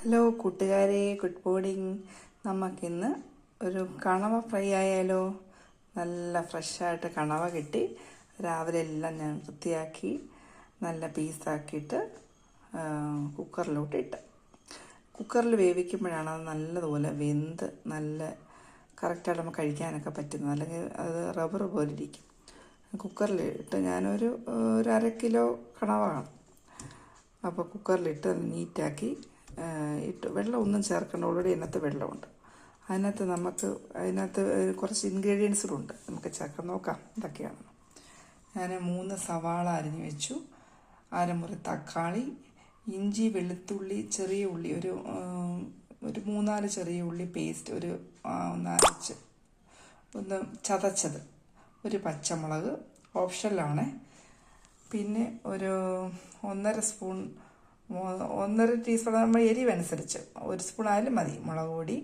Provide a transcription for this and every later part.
Hello കൂട്ടുകാരെ, good morning. നമുക്കിന്ന് ഒരു കണവ ഫ്രൈ ആയാലോ? നല്ല ഫ്രഷായിട്ട് കണവ കിട്ടി. രാവിലെ എല്ലാം ഞാൻ വൃത്തിയാക്കി നല്ല പീസാക്കിയിട്ട് കുക്കറിലോട്ട് ഇട്ട്. കുക്കറിൽ വേവിക്കുമ്പോഴാണ് അത് നല്ലതുപോലെ വെന്ത് നല്ല കറക്റ്റായിട്ട് നമുക്ക് കഴിക്കാനൊക്കെ പറ്റുന്നത്. അല്ലെങ്കിൽ അത് റബ്ബർ പോലെ ഇരിക്കും. കുക്കറിലിട്ട് ഞാനൊരു 1/2 കിലോ കണവ കാണും. അപ്പോൾ കുക്കറിലിട്ട് നീറ്റാക്കി ഇട്ട്. വെള്ളം ഒന്നും ചേർക്കേണ്ട, ഓൾറെഡി അതിനകത്ത് വെള്ളമുണ്ട്. അതിനകത്ത് കുറച്ച് ഇൻഗ്രീഡിയൻസുകളുണ്ട്, നമുക്ക് ചേർക്കാൻ നോക്കാം എന്തൊക്കെയാണ്. ഞാൻ 3 സവാള അരിഞ്ഞു വെച്ചു, അരമുറി തക്കാളി, ഇഞ്ചി, വെളുത്തുള്ളി, ചെറിയ ഉള്ളി, ഒരു 3-4 ചെറിയ ഉള്ളി പേസ്റ്റ്, ഒരു 4 ഒന്ന് ചതച്ചത്, ഒരു പച്ചമുളക് ഓപ്ഷനിലാണ്. പിന്നെ ഒരു 1.5 ടീസ്പൂൺ നമ്മൾ എരിവനുസരിച്ച് 1 സ്പൂൺ ആയാലും മതി മുളക് പൊടി,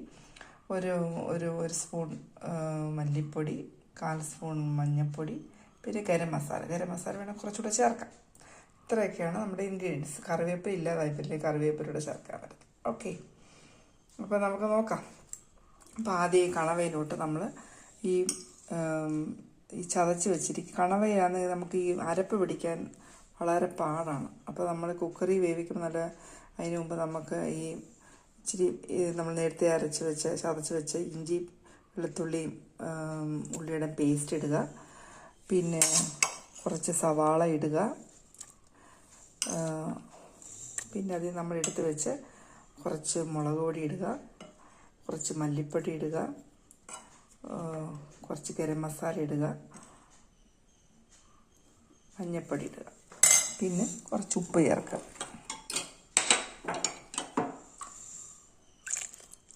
ഒരു സ്പൂൺ മല്ലിപ്പൊടി, 1/4 സ്പൂൺ മഞ്ഞൾപ്പൊടി, പിന്നെ ഗരം മസാല വേണം കുറച്ചുകൂടെ ചേർക്കാം. ഇത്രയൊക്കെയാണ് നമ്മുടെ ഇൻഗ്രീഡിയൻസ്. കറിവേപ്പില ഇല്ലാതായിപ്പില്ലേ, കറിവേപ്പിലൂടെ ചേർക്കാൻ പറ്റും. ഓക്കെ, അപ്പോൾ നമുക്ക് നോക്കാം. അപ്പോൾ ആദ്യം ഈ കണവയിലോട്ട് നമ്മൾ ഈ ചതച്ച് വെച്ചിരിക്കും. കണവയാണെങ്കിൽ നമുക്ക് ഈ അരപ്പ് പിടിക്കാൻ വളരെ പാടാണ്. അപ്പോൾ നമ്മൾ കുക്കറിൽ വേവിക്കുമ്പോൾ അതിന് മുമ്പ് നമുക്ക് ഈ ഇച്ചിരി നമ്മൾ നേരത്തെ ചതച്ച് വെച്ച് ഇഞ്ചി, വെളുത്തുള്ളിയും ഉള്ളിയുടെ പേസ്റ്റ് ഇടുക. പിന്നെ കുറച്ച് സവാള ഇടുക. പിന്നെ അതിൽ നമ്മൾ എടുത്ത് വെച്ച് കുറച്ച് മുളക് പൊടി ഇടുക, കുറച്ച് മല്ലിപ്പൊടി ഇടുക, കുറച്ച് ഗരം മസാല ഇടുക, മഞ്ഞൾപ്പൊടി ഇടുക, പിന്നെ കുറച്ച് ഉപ്പ് ചേർക്കുക.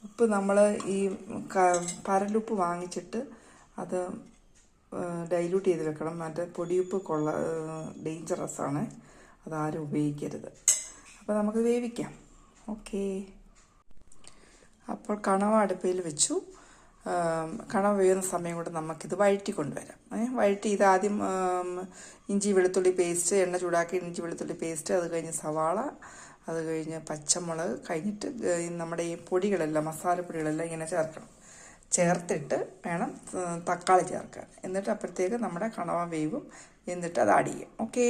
ഉപ്പ് നമ്മൾ ഈ പരലുപ്പ് വാങ്ങിച്ചിട്ട് അത് ഡൈല്യൂട്ട് ചെയ്ത് വെക്കണം. മറ്റേ പൊടിയുപ്പ് ഡേഞ്ചറസ് ആണ്, അതാരും ഉപയോഗിക്കരുത്. അപ്പോൾ നമുക്ക് വേവിക്കാം. ഓക്കേ, അപ്പോൾ കണവ അടുപ്പയിൽ വെച്ചു. കണവ വേവുന്ന സമയം കൊണ്ട് നമുക്കിത് വഴറ്റി കൊണ്ടുവരാം. വഴറ്റി ഇത് ആദ്യം ഇഞ്ചി വെളുത്തുള്ളി പേസ്റ്റ്, എണ്ണ ചൂടാക്കി ഇഞ്ചി വെളുത്തുള്ളി പേസ്റ്റ്, അത് കഴിഞ്ഞ് സവാള, അത് കഴിഞ്ഞ് പച്ചമുളക്, കഴിഞ്ഞിട്ട് നമ്മുടെ ഈ പൊടികളെല്ലാം മസാലപ്പൊടികളെല്ലാം ഇങ്ങനെ ചേർത്തിട്ട് വേണം തക്കാളി ചേർക്കാൻ. എന്നിട്ട് അപ്പോഴത്തേക്ക് നമ്മുടെ കണവ വേവും. എന്നിട്ട് അത് ആഡ് ചെയ്യാം. ഓക്കേ,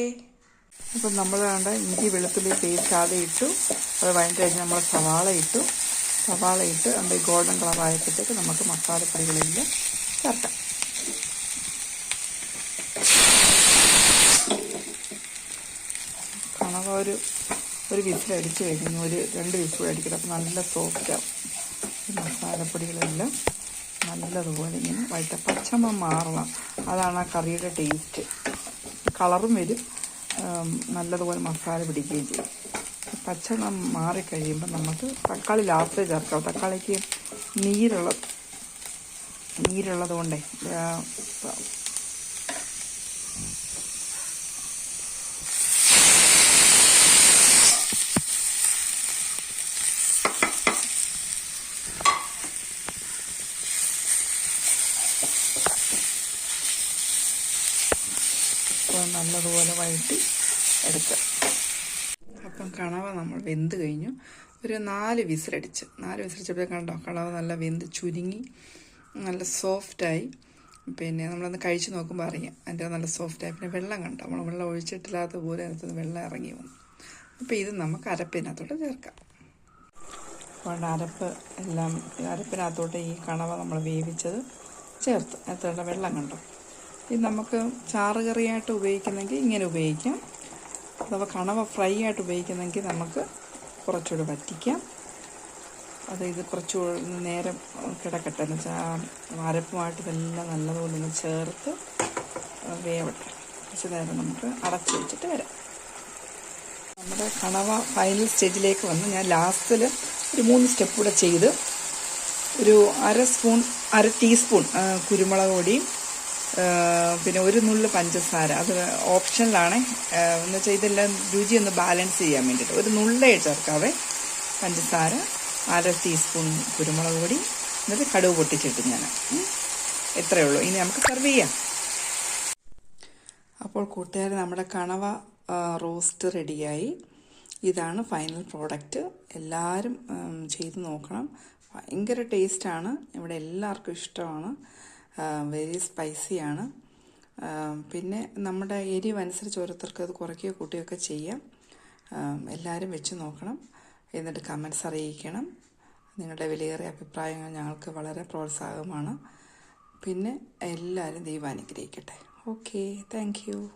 അപ്പം നമ്മൾ ഇഞ്ചി വെളുത്തുള്ളി പേസ്റ്റ് ആദ്യം ഇട്ടു. അത് വഴറ്റി കഴിഞ്ഞ് നമ്മൾ സവാള ഇട്ട് അതിൻ്റെ ഗോൾഡൻ കളർ ആയപ്പോഴത്തേക്ക് നമുക്ക് മസാലപ്പൊടികളെല്ലാം ചേർക്കാം. കണവ ഒരു വിസിലടിച്ച് കഴിഞ്ഞു, 2 വിസിൽ അടിക്കണം. അപ്പോൾ നല്ല സോഫ്റ്റാവും. മസാലപ്പൊടികളെല്ലാം നല്ലതുപോലെ ഇങ്ങനെ പച്ചമണം മാറണം. അതാണ് ആ കറിയുടെ ടേസ്റ്റ്. കളറും വരും, നല്ലതുപോലെ മസാല പിടിക്കുകയും ചെയ്യും. പച്ചമണം മാറിക്കഴിയുമ്പോൾ നമുക്ക് തക്കാളി ലാസ്റ്റ് ചേർക്കാം. തക്കാളിക്ക് നീരുള്ളത് കൊണ്ടേ നല്ലതുപോലെ വഴറ്റി എടുക്കുക. അപ്പം കണവ നമ്മൾ വെന്ത് കഴിഞ്ഞു. ഒരു 4 വിസിലടിച്ചപ്പോൾ കണ്ടോ, കണവ നല്ല വെന്ത് ചുരുങ്ങി നല്ല സോഫ്റ്റായി. പിന്നെ നമ്മളൊന്ന് കഴിച്ച് നോക്കുമ്പോൾ അറിയാം അതിൻ്റെ നല്ല സോഫ്റ്റായി. പിന്നെ വെള്ളം കണ്ടോ, നമ്മൾ വെള്ളം ഒഴിച്ചിട്ടില്ലാത്ത പോലെ അതിനകത്ത് വെള്ളം ഇറങ്ങി വന്നു. അപ്പോൾ ഇത് നമുക്ക് അരപ്പിനകത്തോട്ട് ചേർക്കാം. അതുകൊണ്ട് അരപ്പിനകത്തോട്ട് ഈ കണവ നമ്മൾ വേവിച്ചത് ചേർത്ത്. അതിനകത്തുള്ള വെള്ളം കണ്ടോ. ഇത് നമുക്ക് ചാറ് കറിയായിട്ട് ഉപയോഗിക്കുന്നെങ്കിൽ ഇങ്ങനെ ഉപയോഗിക്കാം. അഥവാ കണവ ഫ്രൈ ആയിട്ട് ഉപയോഗിക്കുന്നെങ്കിൽ നമുക്ക് കുറച്ചുകൂടെ വറ്റിക്കാം. ഇത് കുറച്ചുകൂടെ നേരം കിടക്കട്ടെ, എന്ന് വെച്ചാൽ അരപ്പുമായിട്ട് ഇതെല്ലാം നല്ലതുപോലെ ഒന്ന് ചേർത്ത് വേവട്ടെ. കുറച്ച് നേരം നമുക്ക് അടച്ചു വെച്ചിട്ട് വരാം. നമ്മുടെ കണവ ഫൈനൽ സ്റ്റേജിലേക്ക് വന്ന് ഞാൻ ലാസ്റ്റിൽ ഒരു 3 സ്റ്റെപ്പ് കൂടെ ചെയ്ത് ഒരു 1/2 ടീസ്പൂൺ കുരുമുളക് പൊടിയും പിന്നെ 1 നുള്ള് പഞ്ചസാര, അത് ഓപ്ഷനിലാണ്. എന്ന് വെച്ചാൽ ഇതെല്ലാം രുചി ഒന്ന് ബാലൻസ് ചെയ്യാൻ വേണ്ടിയിട്ട് 1 നുള്ളേ ചേർക്കാവേ. പഞ്ചസാര, 1/2 ടീസ്പൂൺ കുരുമുളക് പൊടി, എന്നിട്ട് കടുക് പൊട്ടിച്ചിട്ട് ഞാൻ എത്രയേ ഉള്ളൂ. ഇനി നമുക്ക് സെർവ് ചെയ്യാം. അപ്പോൾ കൂട്ടുകാർ, നമ്മുടെ കണവ റോസ്റ്റ് റെഡിയായി. ഇതാണ് ഫൈനൽ പ്രോഡക്റ്റ്. എല്ലാവരും ചെയ്ത് നോക്കണം. ഭയങ്കര ടേസ്റ്റാണ്. ഇവിടെ എല്ലാവർക്കും ഇഷ്ടമാണ്. വെരി സ്പൈസിയാണ്. പിന്നെ നമ്മുടെ എരിവനുസരിച്ച് ഓരോരുത്തർക്ക് അത് കുറയ്ക്കുകയോ കൂട്ടുകയൊക്കെ ചെയ്യാം. എല്ലാവരും വെച്ച് നോക്കണം. എന്നിട്ട് കമൻസ് അറിയിക്കണം. നിങ്ങളുടെ വിലയേറിയ അഭിപ്രായങ്ങൾ ഞങ്ങൾക്ക് വളരെ പ്രോത്സാഹനമാണ്. പിന്നെ എല്ലാവരും ദൈവം അനുഗ്രഹിക്കട്ടെ. Okay, thank you.